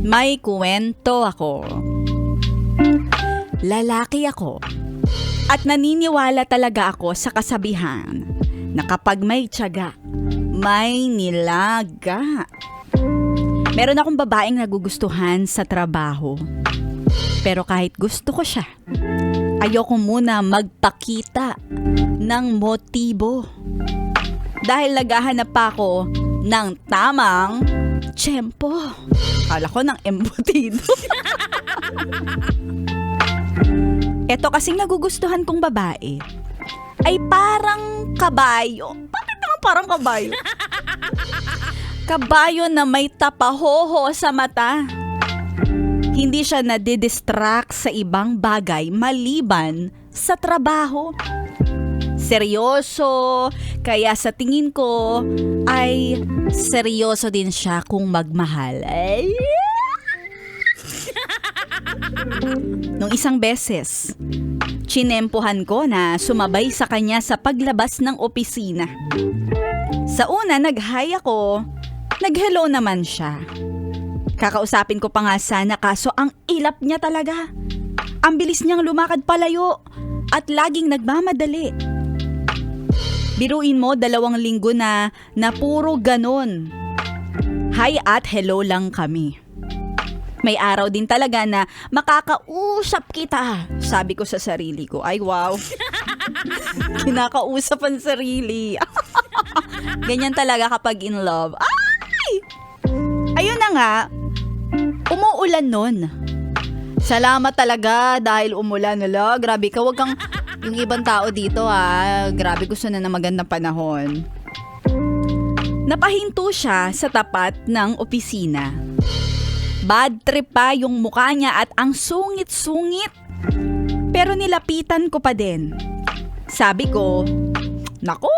May kuwento ako. Lalaki ako. At naniniwala talaga ako sa kasabihan na kapag may tiyaga, may nilaga. Meron akong babaeng nagugustuhan sa trabaho. Pero kahit gusto ko siya, ayoko muna magpakita ng motibo. Dahil naghahanap pa ako ng tamang tiyempo. Kala ko ng embutido. Eto kasing nagugustuhan kong babae ay parang kabayo. Bakit naman parang kabayo? Kabayo na may tapahoho sa mata. Hindi siya nadidistract sa ibang bagay maliban sa trabaho. Seryoso, kaya sa tingin ko ay seryoso din siya kung magmahal. Ay. Nung isang beses, chinempohan ko na sumabay sa kanya sa paglabas ng opisina. Sa una, nag-hi ako, nag-hello naman siya. Kakausapin ko pa nga sana kaso ang ilap niya talaga. Ang bilis niyang lumakad palayo at laging nagmamadali. Biruin mo 2 linggo na puro ganon. Hi at hello lang kami. May araw din talaga na makakausap kita. Sabi ko sa sarili ko, ay wow. Kinakausap ang sarili. Ganyan talaga kapag in love. Ay! Ayun na nga, umuulan nun. Salamat talaga dahil umulan nila. Grabe ka, wag kang yung ibang tao dito Grabe, gusto na magandang panahon. Napahinto siya sa tapat ng opisina. Bad trip pa yung mukha niya at ang sungit-sungit. Pero nilapitan ko pa din. Sabi ko, naku,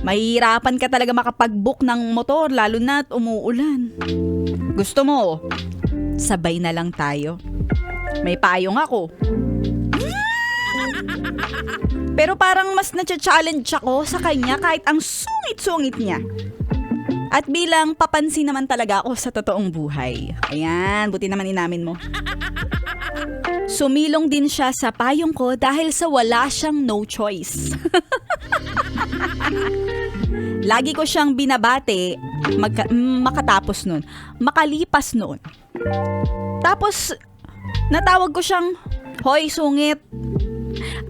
mahihirapan ka talaga makapag-book ng motor lalo na't umuulan. Gusto mo, sabay na lang tayo. May payong ako. Pero parang mas na-challenge ako sa kanya kahit ang sungit-sungit niya. At bilang papansin naman talaga ako sa totoong buhay. Ayan, buti naman inamin mo. Sumilong din siya sa payong ko dahil sa wala siyang no choice. Lagi ko siyang binabate makatapos nun. Makalipas nun. Tapos, natawag ko siyang, hoy, sungit.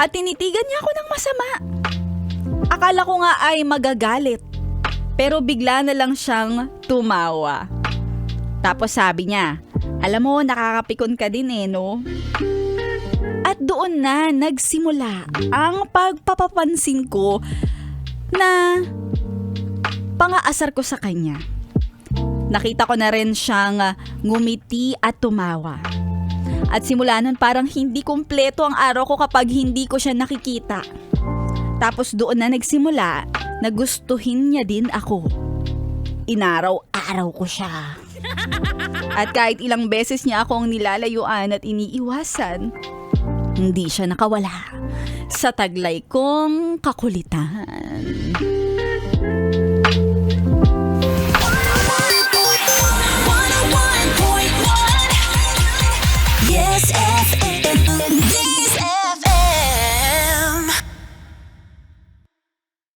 At tinitigan niya ako ng masama. Akala ko nga ay magagalit. Pero bigla na lang siyang tumawa. Tapos sabi niya, alam mo, nakakapikon ka din no? At doon na nagsimula ang pagpapapansin ko na pangaasar ko sa kanya. Nakita ko na rin siyang ngumiti at tumawa. At simula nun parang hindi kumpleto ang araw ko kapag hindi ko siya nakikita. Tapos doon na nagsimula na gustuhin niya din ako. Inaraw-araw ko siya. At kahit ilang beses niya akong nilalayuan at iniiwasan, hindi siya nakawala sa taglay kong kakulitan.